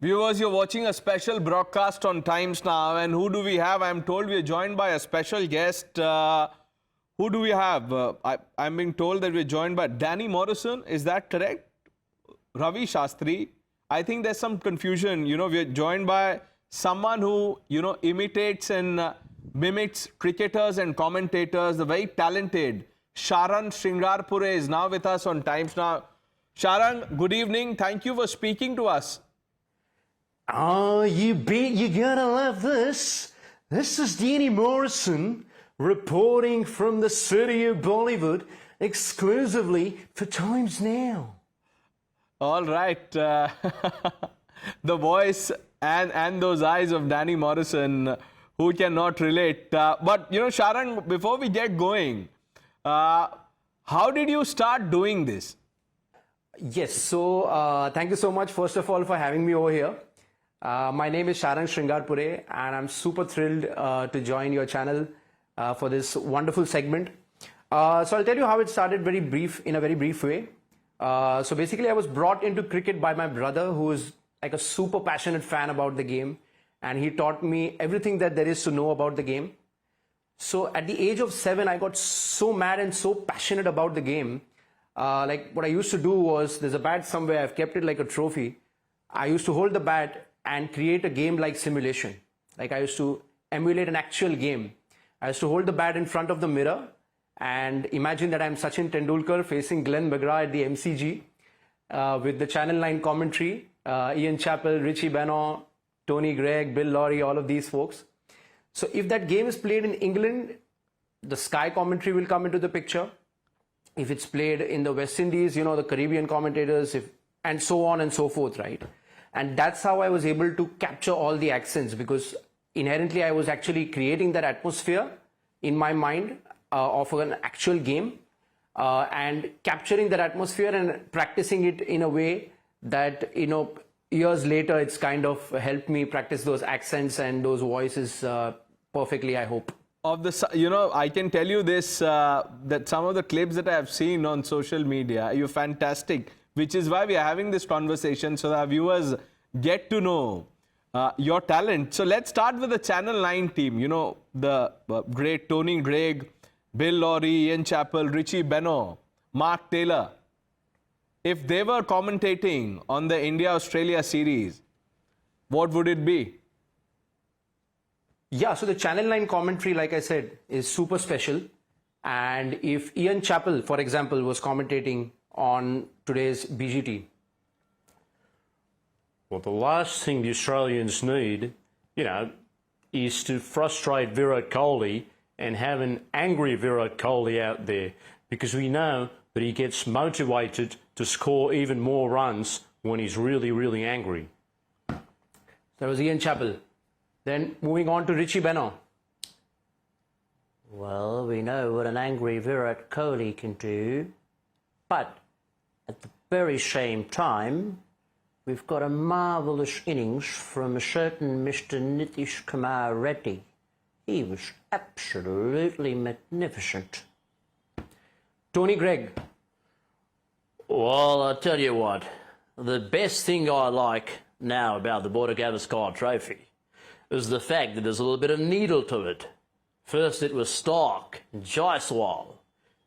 Viewers, you're watching a special broadcast on Times Now, and who do we have? I'm told we're joined by a special guest. Who do we have? I'm being told that we're joined by Danny Morrison. Is that correct? Ravi Shastri. I think there's some confusion. You know, we're joined by someone who, imitates and mimics cricketers and commentators. The very talented Shaarang Shringarpure is now with us on Times Now. Sharan, good evening. Thank you for speaking to us. Oh, you bet you're gonna love this. This is Danny Morrison reporting from the city of Bollywood exclusively for Times Now. All right. The voice and those eyes of Danny Morrison, who cannot relate. But, Sharan, before we get going, how did you start doing this? Yes, so thank you so much, first of all, for having me over here. My name is Shaarang Shringarpure, and I'm super thrilled to join your channel for this wonderful segment. So I'll tell you how it started in a very brief way. So basically, I was brought into cricket by my brother, who is like a super passionate fan about the game, and he taught me everything that there is to know about the game. So at the age of 7, I got so mad and so passionate about the game. Like what I used to do was, there's a bat somewhere, I've kept it like a trophy. I used to hold the bat and create a game-like simulation. Like I used to emulate an actual game. I used to hold the bat in front of the mirror and imagine that I'm Sachin Tendulkar facing Glenn McGrath at the MCG with the Channel 9 commentary, Ian Chappell, Richie Benaud, Tony Greig, Bill Lawry, all of these folks. So if that game is played in England, the Sky commentary will come into the picture. If it's played in the West Indies, the Caribbean commentators, and so on and so forth, right? And that's how I was able to capture all the accents, because inherently I was actually creating that atmosphere in my mind of an actual game and capturing that atmosphere and practicing it in a way that, years later it's kind of helped me practice those accents and those voices perfectly, I hope. I can tell you this, that some of the clips that I have seen on social media, you're fantastic. Which is why we are having this conversation, so that our viewers get to know your talent. So let's start with the Channel 9 team. The great Tony Greig, Bill Lawry, Ian Chappell, Richie Benaud, Mark Taylor. If they were commentating on the India-Australia series, what would it be? Yeah, so the Channel 9 commentary, like I said, is super special. And if Ian Chappell, for example, was commentating on today's BGT. Well, the last thing the Australians need, is to frustrate Virat Kohli and have an angry Virat Kohli out there, because we know that he gets motivated to score even more runs when he's really, really angry. That was Ian Chappell. Then moving on to Richie Benaud. Well, we know what an angry Virat Kohli can do, but at the very same time, we've got a marvellous innings from a certain Mr. Nitish Kumar Reddy. He was absolutely magnificent. Tony Greig. Well, I'll tell you what, the best thing I like now about the border-gavaskar trophy is the fact that there's a little bit of needle to it. First it was Stark and Jaiswal.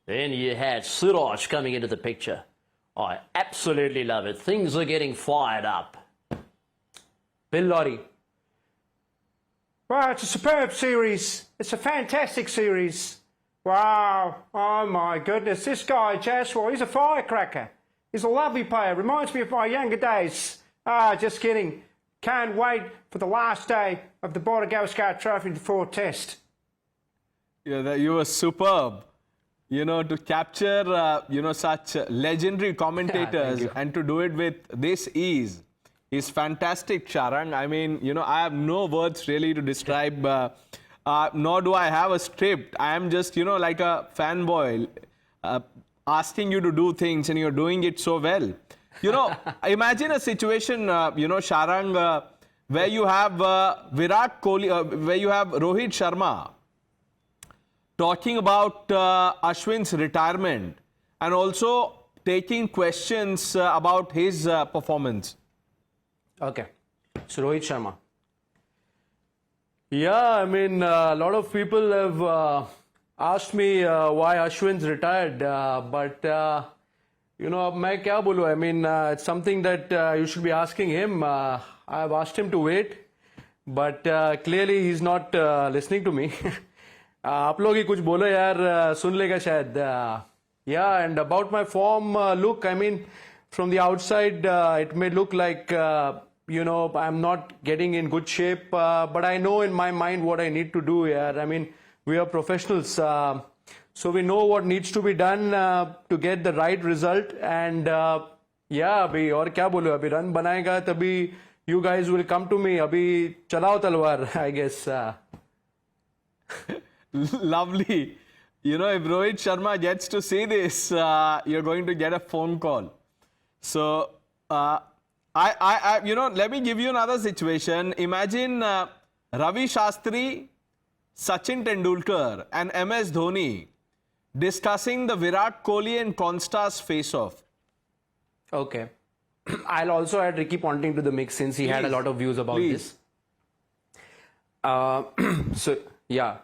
Then you had Suraj coming into the picture. I absolutely love it. Things are getting fired up. Bill Lawry. Wow, it's a superb series. It's a fantastic series. Wow. Oh, my goodness. This guy, Jaiswal, he's a firecracker. He's a lovely player. Reminds me of my younger days. Just kidding. Can't wait for the last day of the border-gavaskar trophy before Test. Yeah, you were superb. To capture, such legendary commentators and to do it with this ease is fantastic, Sharan. I mean, I have no words really to describe, nor do I have a script. I am just, like a fanboy asking you to do things, and you're doing it so well. Imagine a situation, Sharan, where you have Virat Kohli, where you have Rohit Sharma talking about Ashwin's retirement and also taking questions about his performance. Okay. So Rohit Sharma. Yeah, I mean, a lot of people have asked me why Ashwin's retired, but you know, अब मैं क्या बोलूँ? I mean, it's something that you should be asking him. I've asked him to wait, but clearly he's not listening to me. आप लोग ही कुछ बोलो यार, सुन लेगा शायद. Yeah, and about my form, look, I mean, from the outside, it may look like, you know, I'm not getting in good shape, but I know in my mind what I need to do here. I mean, we are professionals, so we know what needs to be done to get the right result. And yeah, अभी और क्या बोलूँ? अभी run बनाएगा तभी you guys will come to me. अभी चलाओ तलवार, I guess. Lovely. You know, if Rohit Sharma gets to see this, you're going to get a phone call. So, you know, let me give you another situation. Imagine Ravi Shastri, Sachin Tendulkar, and MS Dhoni discussing the Virat Kohli and Constars face-off. Okay. I'll also add Ricky Ponting to the mix since he had a lot of views about this. So, yeah.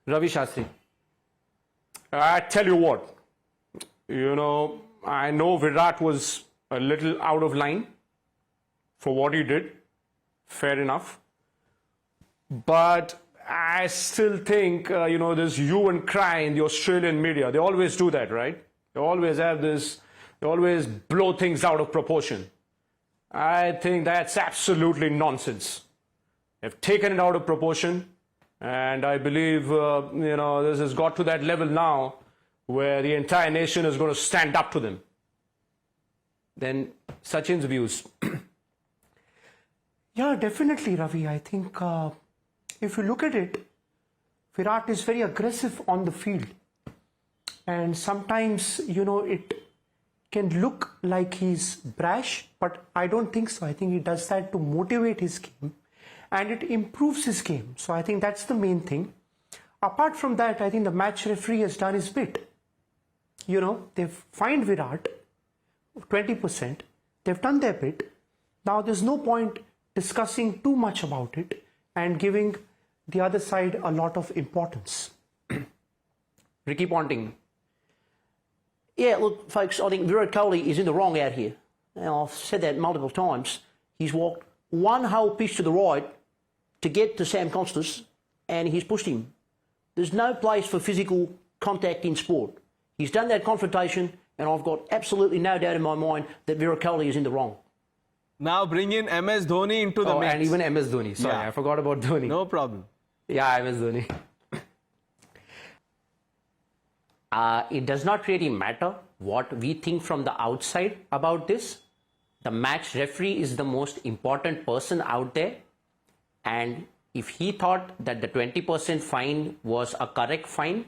Ravi Shastri. I tell you what, you know, I know Virat was a little out of line for what he did. Fair enough. But I still think, you know, this hue and cry in the Australian media. They always do that, right? They always have this, they always blow things out of proportion. I think that's absolutely nonsense. They've taken it out of proportion. And I believe, you know, this has got to that level now where the entire nation is going to stand up to them. Then Sachin's views. Yeah, definitely, Ravi. I think if you look at it, Virat is very aggressive on the field. And sometimes, you know, it can look like he's brash, but I don't think so. I think he does that to motivate his game. And it improves his game. So I think that's the main thing. Apart from that, I think the match referee has done his bit. You know, they've fined Virat 20%. They've done their bit. Now there's no point discussing too much about it and giving the other side a lot of importance. Ricky Ponting. Yeah, look, folks, I think Virat Kohli is in the wrong out here. Now, I've said that multiple times. He's walked one whole pitch to the right to get to Sam Constance, and he's pushed him. There's no place for physical contact in sport. He's done that confrontation, and I've got absolutely no doubt in my mind that Virat Kohli is in the wrong. Now bring in MS Dhoni into the mix. And even MS Dhoni. Sorry, Yeah. I forgot about Dhoni. No problem. Yeah, MS Dhoni. It does not really matter what we think from the outside about this. The match referee is the most important person out there. And if he thought that the 20% fine was a correct fine,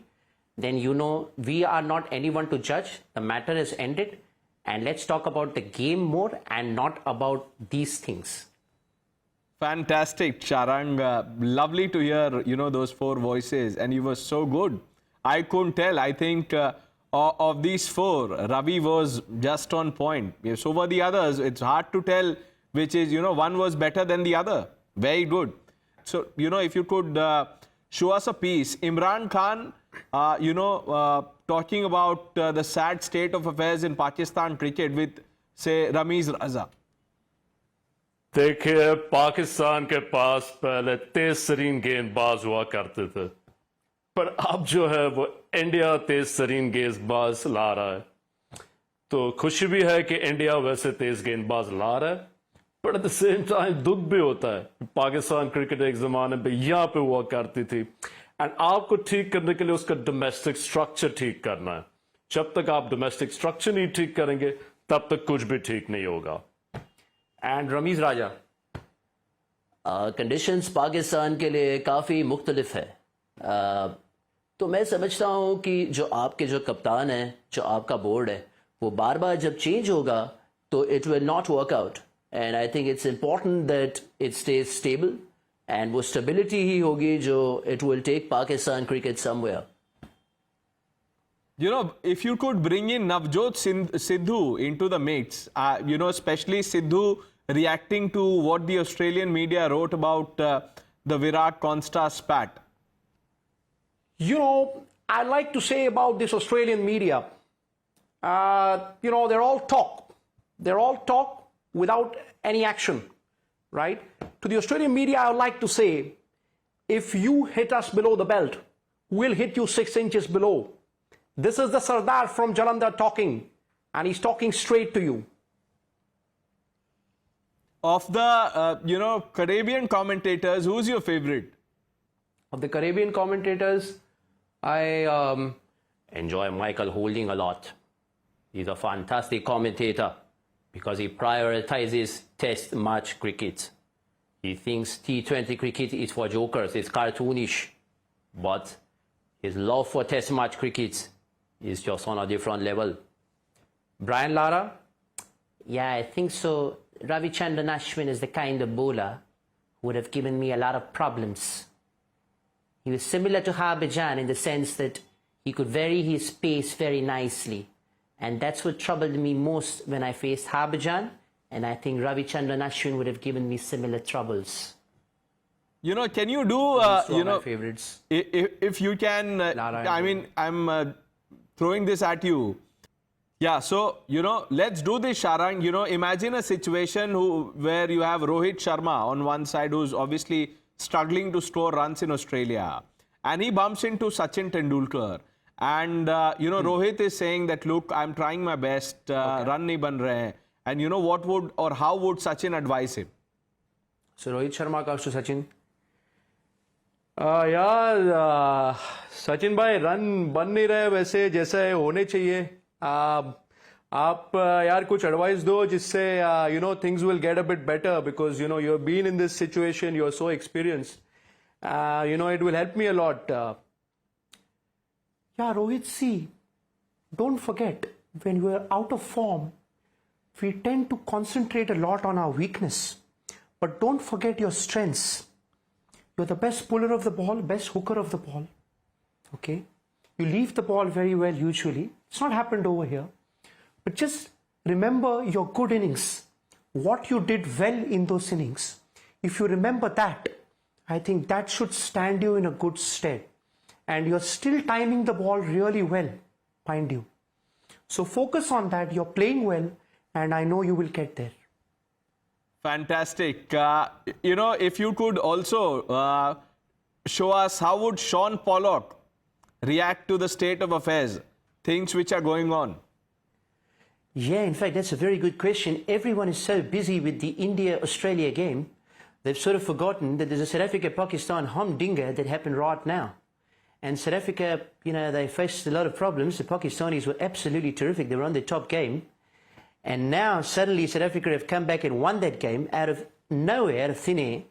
then, you know, we are not anyone to judge. The matter is ended. And let's talk about the game more and not about these things. Fantastic, Shaarang. Lovely to hear, you know, those four voices. And you were so good. I couldn't tell. I think of these four, Ravi was just on point. So were the others. It's hard to tell which is, you know, one was better than the other. Very good. So, you know, if you could show us a piece. Imran Khan, you know, talking about the sad state of affairs in Pakistan cricket with, say, Ramiz Raza. देखिए पाकिस्तान के पास पहले तेज तरीन गेंदबाज हुआ करते थे, पर अब जो है वो इंडिया तेज तरीन गेंदबाज ला रहा है. तो खुशी भी है कि इंडिया वैसे तेज गेंदबाज ला रहा है, पर एट द सेम टाइम दुख भी होता है. पाकिस्तान क्रिकेट एक जमाने पे यहाँ पे हुआ करती थी, एंड आपको ठीक करने के लिए उसका डोमेस्टिक स्ट्रक्चर ठीक करना है. जब तक आप डोमेस्टिक स्ट्रक्चर नहीं ठीक करेंगे तब तक कुछ भी ठीक नहीं होगा. And Ramiz Raja. Conditions Pakistan के लिए काफ़ी मुख्तलिफ है. तो मैं समझता हूँ कि जो आपके जो कप्तान है, जो आपका बोर्ड है, वो बार बार जब चेंज होगा तो it will not work out. And I think it's important that it stays stable, and वो स्टेबिलिटी ही होगी जो it will take Pakistan cricket somewhere. You know, if you could bring in Navjot Singh Sidhu into the mix, you know, especially Sidhu reacting to what the Australian media wrote about the Virat Constar spat? You know, I like to say about this Australian media, you know, they're all talk. They're all talk without any action, right? To the Australian media, I would like to say, if you hit us below the belt, we'll hit you 6 inches below. This is the Sardar from Jalandhar talking, and he's talking straight to you. Of the, you know, Caribbean commentators, who's your favorite? Of the Caribbean commentators, I Enjoy Michael Holding a lot. He's a fantastic commentator because he prioritizes test match cricket. He thinks T20 cricket is for jokers, it's cartoonish. But his love for test match cricket is just on a different level. Brian Lara, Yeah, I think so. Ravi Ashwin is the kind of bowler who would have given me a lot of problems. He was similar to Harbhajan in the sense that he could vary his pace very nicely. And that's what troubled me most when I faced Harbhajan. And I think Ravi Ashwin would have given me similar troubles. You know, can you do, you know, my favorites. if you can, I mean, I'm throwing this at you. Yeah, so, you know, let's do this, Shaarang. You know, imagine a situation where you have Rohit Sharma on one side, who's obviously struggling to score runs in Australia. And he bumps into Sachin Tendulkar. And, you know, Rohit is saying that, look, I'm trying my best, run nahi ban rahe. And, you know, what would or how would Sachin advise him? So Rohit Sharma comes to Sachin. यार सचिन भाई run बन नहीं रहे वैसे जैसे होने चाहिए आप यार कुछ एडवाइस दो जिससे you know things will get a bit better because you know you have been in this situation you are so experienced you know it will help me a lot Yeah, Rohit, see, don't forget, when we are out of form, we tend to concentrate a lot on our weakness. But don't forget your strengths. You're the best puller of the ball, best hooker of the ball. Okay? You leave the ball very well usually. It's not happened over here. But just remember your good innings. What you did well in those innings. If you remember that, I think that should stand you in a good stead. And you're still timing the ball really well, mind you. So focus on that. You're playing well, and I know you will get there. Fantastic. You know, if you could also show us how would Shaun Pollock react to the state of affairs, things which are going on? Yeah, in fact, that's a very good question. Everyone is so busy with the India-Australia game, they've sort of forgotten that there's a South Africa-Pakistan humdinger that happened right now. And South Africa, you know, they faced a lot of problems. The Pakistanis were absolutely terrific. They were on their top game. And now, suddenly, South Africa have come back and won that game out of nowhere, out of thin air.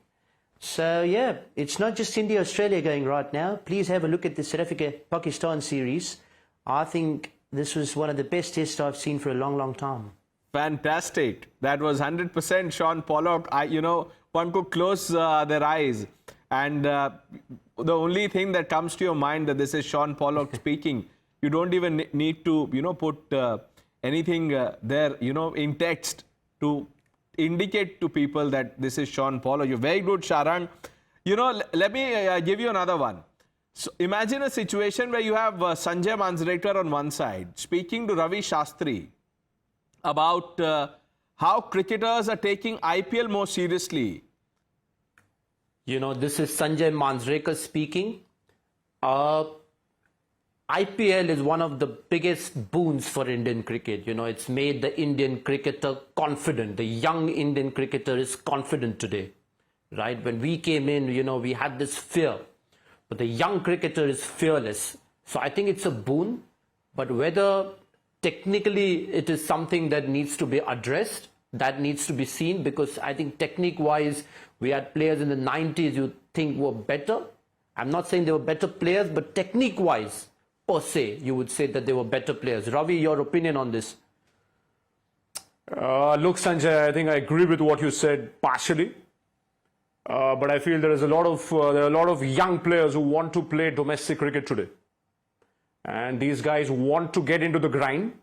So, yeah, it's not just India-Australia going right now. Please have a look at the South Africa-Pakistan series. I think this was one of the best tests I've seen for a long, long time. Fantastic. That was 100% Shaun Pollock. You know, one could close their eyes. And the only thing that comes to your mind that this is Shaun Pollock speaking, you don't even need to, you know, put anything there, you know, in text to indicate to people that this is Shaun Pollock. You're very good, Sharan. You know, let me give you another one. So imagine a situation where you have Sanjay Manjrekar on one side speaking to Ravi Shastri about how cricketers are taking IPL more seriously. You know, this is Sanjay Manjrekar speaking. IPL is one of the biggest boons for Indian cricket. You know, it's made the Indian cricketer confident. The young Indian cricketer is confident today, right? When we came in, you know, we had this fear. But the young cricketer is fearless. So I think it's a boon. But whether technically it is something that needs to be addressed, that needs to be seen, because I think technique-wise, we had players in the 90s you think were better. I'm not saying they were better players, but technique-wise, per se, you would say that they were better players. Ravi, your opinion on this? Look, Sanjay, I think I agree with what you said partially. But I feel there are a lot of young players who want to play domestic cricket today. And these guys want to get into the grind.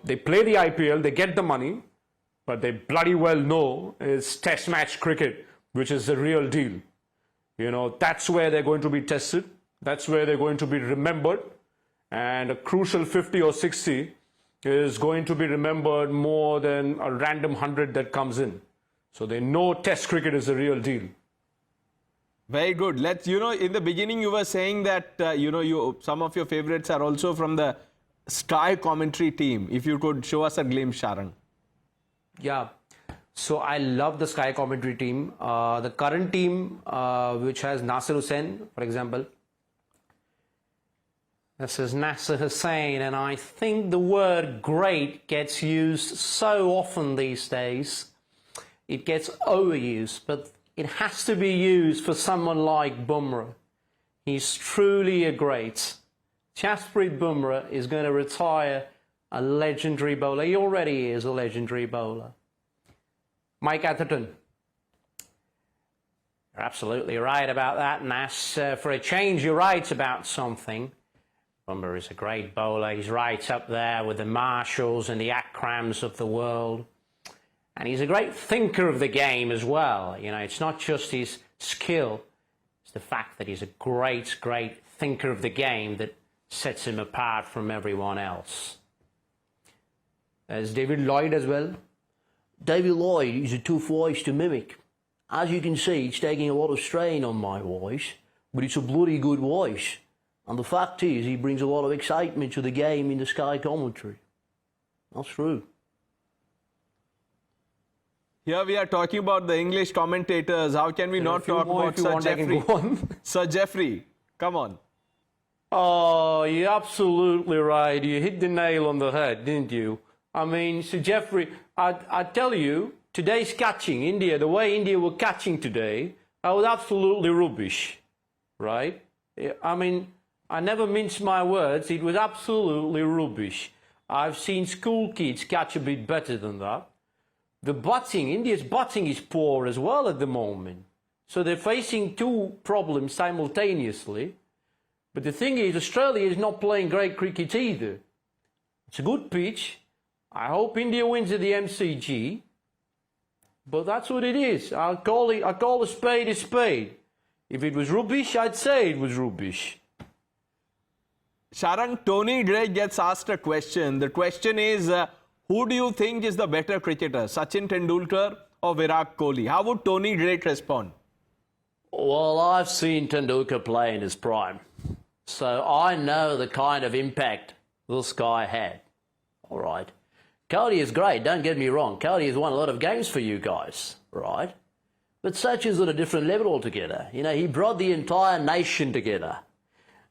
They play the IPL, they get the money, but they bloody well know is Test match cricket, which is the real deal. You know, that's where they're going to be tested. That's where they're going to be remembered. And a crucial 50 or 60 is going to be remembered more than a random 100 that comes in. So they know Test cricket is the real deal. Very good. Let's, you know, in the beginning you were saying that, you know, some of your favorites are also from the Sky commentary team. If you could show us a glimpse, Sharan. Yeah. So I love the Sky commentary team. The current team, which has Nasir Hussain, for example. This is Nasir Hussain, and I think the word great gets used so often these days. It gets overused, but it has to be used for someone like Bumrah. He's truly a great. Jasprit Bumrah is going to retire a legendary bowler. He already is a legendary bowler. Mike Atherton. You're absolutely right about that, Nas. For a change, you're right about something. Bumrah is a great bowler. He's right up there with the Marshalls and the Akrams of the world. And he's a great thinker of the game as well. You know, it's not just his skill. It's the fact that he's a great, great thinker of the game that sets him apart from everyone else. There's David Lloyd as well. David Lloyd is a tough voice to mimic. As you can see, it's taking a lot of strain on my voice, but it's a bloody good voice. And the fact is, he brings a lot of excitement to the game in the Sky commentary. That's true. Here we are talking about the English commentators. How can we not talk about Sir Jeffrey? Sir Jeffrey, come on. Oh, you're absolutely right. You hit the nail on the head, didn't you? I mean, Sir Jeffrey, I tell you, today's catching, India, the way India were catching today, I was absolutely rubbish, right? I mean, I never mince my words. It was absolutely rubbish. I've seen school kids catch a bit better than that. The batting, India's batting is poor as well at the moment. So they're facing two problems simultaneously. But the thing is, Australia is not playing great cricket either. It's a good pitch. I hope India wins at the MCG. But that's what it is. I call a spade a spade. If it was rubbish, I'd say it was rubbish. Shaarang, Tony Gray gets asked a question. The question is, who do you think is the better cricketer, Sachin Tendulkar or Virat Kohli? How would Tony Gray respond? Well, I've seen Tendulkar play in his prime, so I know the kind of impact this guy had. All right. Kohli is great, don't get me wrong. Kohli has won a lot of games for you guys, right? But Sachin's on a different level altogether. You know, he brought the entire nation together.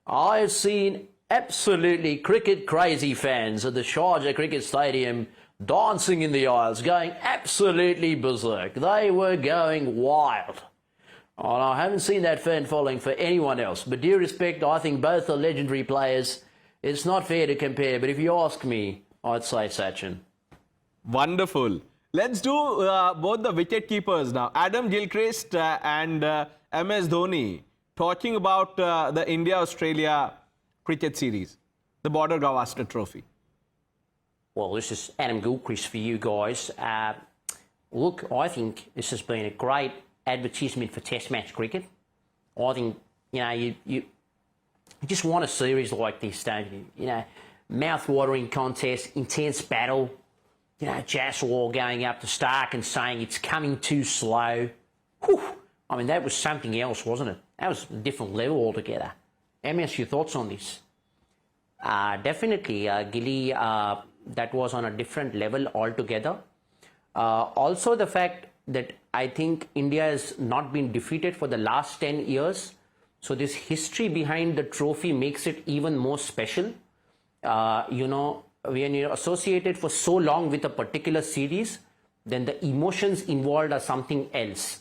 I've seen absolutely cricket-crazy fans at the Sharjah Cricket Stadium dancing in the aisles, going absolutely berserk. They were going wild. And I haven't seen that fan following for anyone else. But due respect, I think both are legendary players. It's not fair to compare, but if you ask me, I'd say Sachin. Wonderful. Let's do both the wicket keepers now. Adam Gilchrist and MS Dhoni talking about the India-Australia cricket series, the border-gavaskar trophy. Well, this is Adam Gilchrist for you guys. Look, I think this has been a great advertisement for Test match cricket. I think, you know, you just want a series like this, don't you? You know, mouth-watering contest, intense battle. You know, Jaiswal going up to Stark and saying it's coming too slow. Whew. I mean, that was something else, wasn't it? That was a different level altogether. MS, your thoughts on this? Definitely, Gilly, that was on a different level altogether. Also, the fact that I think India has not been defeated for the last 10 years. So this history behind the trophy makes it even more special. You know, when you're associated for so long with a particular series, then the emotions involved are something else.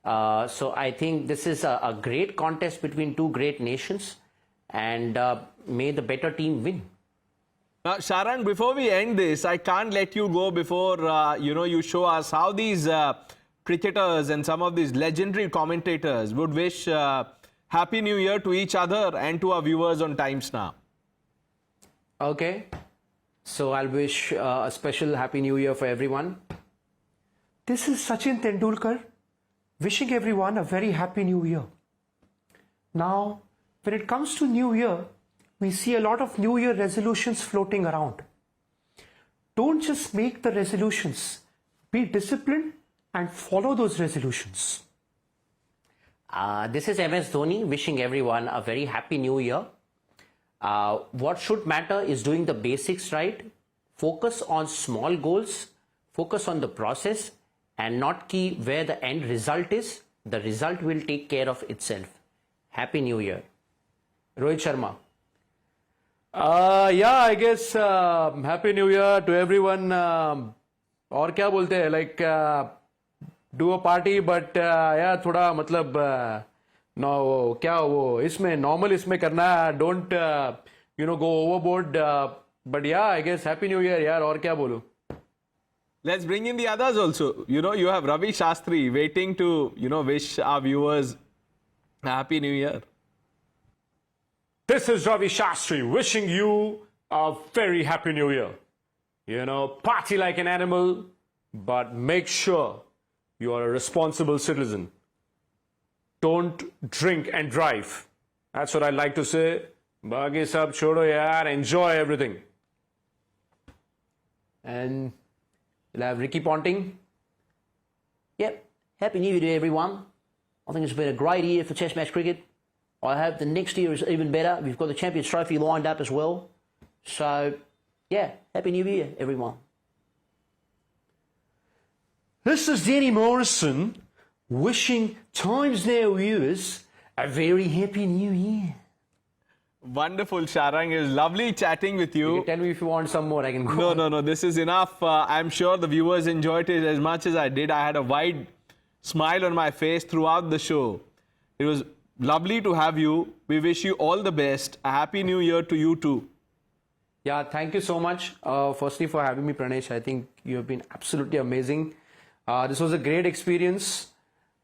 So I think this is a great contest between two great nations, and may the better team win. Now, Sharan, before we end this, I can't let you go before you show us how these cricketers and some of these legendary commentators would wish Happy New Year to each other and to our viewers on Times Now. Okay, so I'll wish a special Happy New Year for everyone. This is Sachin Tendulkar wishing everyone a very happy new year. Now, when it comes to new year, we see a lot of new year resolutions floating around. Don't just make the resolutions. Be disciplined and follow those resolutions. This is MS Dhoni wishing everyone a very happy new year. What should matter is doing the basics right. Focus on small goals. Focus on the process and not key where the end result is. The result will take care of itself. Happy New Year. Rohit Sharma. Yeah, I guess Happy New Year to everyone. और क्या बोलते हैं, like do a party, but yeah, थोड़ा मतलब no, क्या वो इसमें normal इसमें करना है, don't go overboard, but yeah, I guess Happy New Year यार, और क्या बोलूं. Let's bring in the others also. You have Ravi Shastri waiting to, wish our viewers a Happy New Year. This is Ravi Shastri wishing you a very happy new year. Party like an animal, but make sure you are a responsible citizen. Don't drink and drive. That's what I'd like to say. Baaki sab chodo yaar, enjoy everything. And we'll have Ricky Ponting. Yep. Happy New Year to everyone. I think it's been a great year for Test match cricket. I hope the next year is even better. We've got the Champions Trophy lined up as well. So, yeah, Happy New Year, everyone. This is Danny Morrison wishing Times Now viewers a very happy new year. Wonderful, Shaarang. It was lovely chatting with you. You can tell me if you want some more, I can go. No. This is enough. I'm sure the viewers enjoyed it as much as I did. I had a wide smile on my face throughout the show. It was lovely to have you. We wish you all the best. A happy new year to you too. Yeah, thank you so much. Firstly, for having me, Pranesh. I think you have been absolutely amazing. This was a great experience.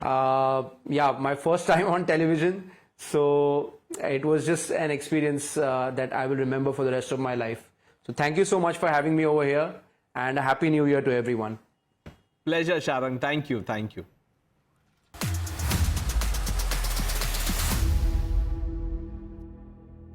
Yeah, my first time on television. So it was just an experience that I will remember for the rest of my life. So thank you so much for having me over here, and a happy new year to everyone. Pleasure, Sharan. Thank you.